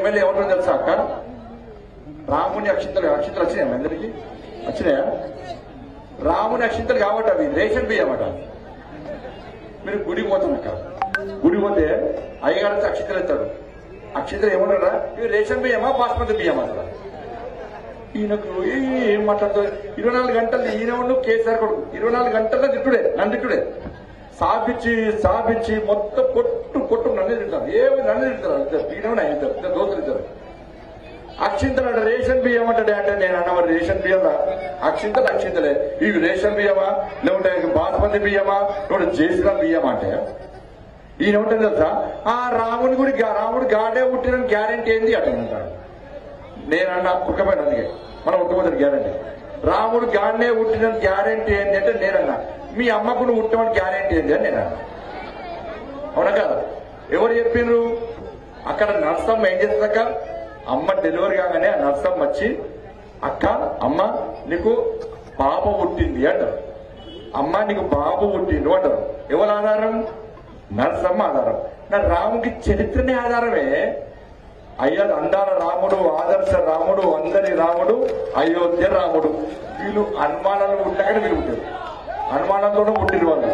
MLA ఏమంటుందో తెలుసా అక్క? రాముని అక్షింతలు వచ్చినాయా అందరికి? వచ్చినాయా? రాముని అక్షింతలు కాబట్టి అవి రేషన్ బియ్యం అట. మీరు గుడికి పోతాం అక్క, గుడికి పోతే అయ్యగారు అక్షింతలు ఇస్తాడు. అక్షింతలు ఏమన్నాడా? ఇవి రేషన్ బియ్యమా బాస్మతి బియ్యమా అసలు? ఈయనకు ఏం మాట్లాడుతుంది? 24 గంటలు ఈయన కేసీఆర్ కొడుకు 24 గంటల్లో తిట్టుడే, నన్ను తిట్టుడే. సాపించి మొత్తం కొట్టు నన్ను తింటారు. ఏమి నన్ను తింటారు? ఈయన ఇద్దరు దోస్తులు ఇద్దరు. అక్షింతలు అంటే రేషన్ బియ్యం అంటే నేను అన్న మరి రేషన్ బియ్యంలా అక్షింతలే ఇవి రేషన్ బియ్యమా లేకుంటే బాస్మతి బియ్యమా లేకుంటే జేసీల బియ్యమా అంటే ఈయన ఉంటుంది తెలుసా? ఆ రాముడు గాడే పుట్టిన గ్యారెంటీ ఏంది అట అంటాడు. నేనన్నా పుట్టకపోయినా అందుకే మనం ఉట్టబోతుంది గ్యారెంటీ. రాముడు గాడే పుట్టిన గ్యారెంటీ ఏంటి అంటే నేనన్నా మీ అమ్మకు నువ్వు పుట్టమని గ్యారెంటీ ఏంటి అని నేనన్నా. అవునా కదా? ఎవరు చెప్పిండ్రు? అక్కడ నర్సమ్మ ఏం చేస్తుందక్క? అమ్మ డెలివరీ కాగానే ఆ నర్సమ్మ వచ్చి అక్క అమ్మ నీకు బాబు పుట్టింది అంటారు. అమ్మ నీకు బాబు పుట్టిండు అంటారు. ఎవరు ఆధారం? నర్సమ్మ ఆధారం. నా రాముకి చరిత్రనే ఆధారమే. అయ్యా అందాల రాముడు, ఆదర్శ రాముడు, అందరి రాముడు, అయోధ్య రాముడు. వీళ్ళు అనుమానాలు పుట్టినక్కడ వీళ్ళు పుట్టారు. అనుమానంతో పుట్టిరు వాళ్ళు.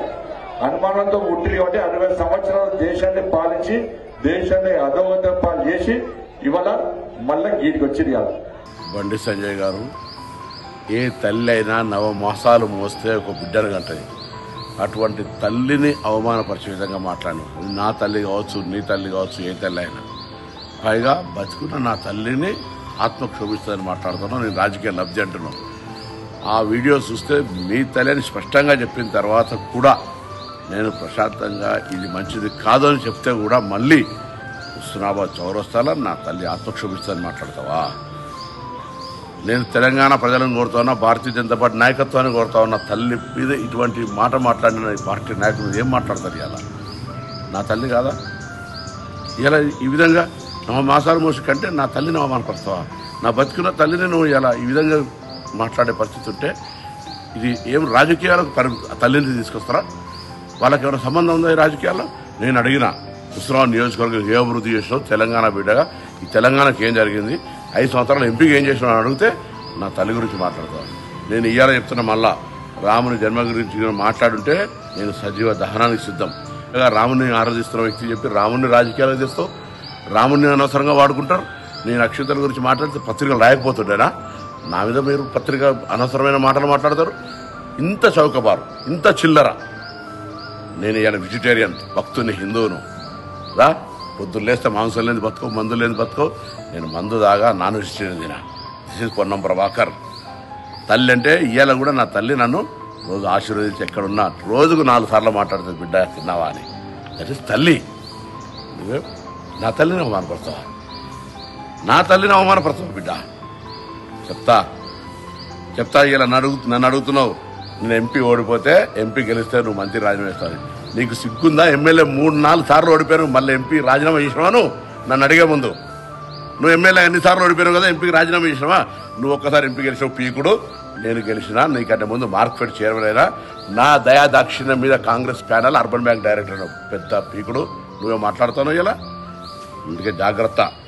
అనుమానంతో పుట్టిరు కాబట్టి 60 సంవత్సరాలు దేశాన్ని పాలించి దేశాన్ని అధోగతం పాలు చేసి ఇవాళ మళ్ళా గీటికి వచ్చింది కాదు. బండి సంజయ్ గారు ఏ తల్లి అయినా 9 మాసాలు మోస్తే ఒక బిడ్డను కంటది. అటువంటి తల్లిని అవమానపరిచే విధంగా మాట్లాడు. నా తల్లి కావచ్చు, నీ తల్లి కావచ్చు, ఏ తల్లి అయినా. పైగా బతుకున్న నా తల్లిని ఆత్మక్షోభిస్తుందని మాట్లాడుతున్నాను. నేను రాజకీయ లబ్ధి అంటున్నాను. ఆ వీడియో చూస్తే మీ తల్లిని స్పష్టంగా చెప్పిన తర్వాత కూడా నేను ప్రశాంతంగా ఇది మంచిది కాదు అని చెప్తే కూడా మళ్ళీ హుస్నాబాద్ చౌరస్తాలో నా తల్లి ఆత్మక్షోభిస్తుందని మాట్లాడతావా? నేను తెలంగాణ ప్రజలను కోరుతున్నా, భారతీయ జనతా పార్టీ నాయకత్వాన్ని కోరుతా ఉన్నా. తల్లి మీద ఇటువంటి మాట మాట్లాడిన పార్టీ నాయకులు ఏం మాట్లాడతారు? ఇలా నా తల్లి కాదా? ఇలా ఈ విధంగా 9 మాసాలు మోసి కంటే నా తల్లిని అవమానపరుస్తావా? నా బతుకున్న తల్లిని నువ్వు ఇలా ఈ విధంగా మాట్లాడే పరిస్థితి ఉంటే ఇది ఏం రాజకీయాలకు తల్లిని తీసుకొస్తారా? వాళ్ళకి ఎవరైనా సంబంధం ఉందా ఈ రాజకీయాల్లో? నేను అడిగిన హుస్నాబాద్ నియోజకవర్గం ఏ అభివృద్ధి చేసినావు? తెలంగాణ బిడ్డగా ఈ తెలంగాణకి ఏం జరిగింది? 5 సంవత్సరాలు ఎంపీగా ఏం చేసినావు అని అడిగితే నా తల్లి గురించి మాట్లాడతాను. నేను ఇయ్యాల చెప్తున్నా, మళ్ళా రాముని జన్మ గురించి మాట్లాడుంటే నేను సజీవ దహనానికి సిద్ధం. రాముని ఆరాధిస్తున్న వ్యక్తి చెప్పి రాముని రాజకీయాలకు తెస్తావు, రాముని అనవసరంగా వాడుకుంటారు. నేను అక్షంతల గురించి మాట్లాడితే పత్రికలు రాయకపోతుండేనా? నా మీద మీరు పత్రిక అనవసరమైన మాటలు మాట్లాడతారు. ఇంత చౌకబారు, ఇంత చిల్లర. నేను ఇవాళ వెజిటేరియన్, భక్తుని, హిందువును. రా, పొద్దున్న లేస్తే మాంసం లేని బతుకో, మందు లేని బతుకో. నేను మందు దాగా నాన్ వెజిటేరియన్ తినా. This is Ponnam Prabhakar. తల్లి అంటే ఇవాళ కూడా నా తల్లి నన్ను రోజు ఆశీర్వదించి ఎక్కడున్నా రోజుకు 4 సార్లు మాట్లాడుతుంది, బిడ్డ తిన్నావా అని. దట్ ఈస్ తల్లి. నువ్వే నా తల్లిని అవమానపడతావా? నా తల్లిని అవమానపడతావు బిడ్డ? చెప్తా ఇలా నన్ను అడుగుతున్నావు. నేను ఎంపీ ఓడిపోతే, ఎంపీ గెలిస్తే నువ్వు మంత్రి రాజీనామా చేస్తావు. నీకు సిగ్గుందా? ఎమ్మెల్యే 3-4 సార్లు ఓడిపోయాను, మళ్ళీ ఎంపీ రాజీనామా చేసినావా? నన్ను అడిగే ముందు నువ్వు ఎమ్మెల్యే ఎన్నిసార్లు ఓడిపోయావు కదా, ఎంపీకి రాజీనామా చేసినావా? నువ్వు ఒక్కసారి ఎంపీ గెలిచావు పీకుడు, నేను గెలిచినా. నీకంటే ముందు మార్కెట్ చైర్మన్ అయినా. నా దయాదాక్షిణ్యం మీద Congress panel urban bank director పెద్ద పీకుడు. నువ్వే మాట్లాడుతున్నావు ఇలా. అందుకే జాగ్రత్త.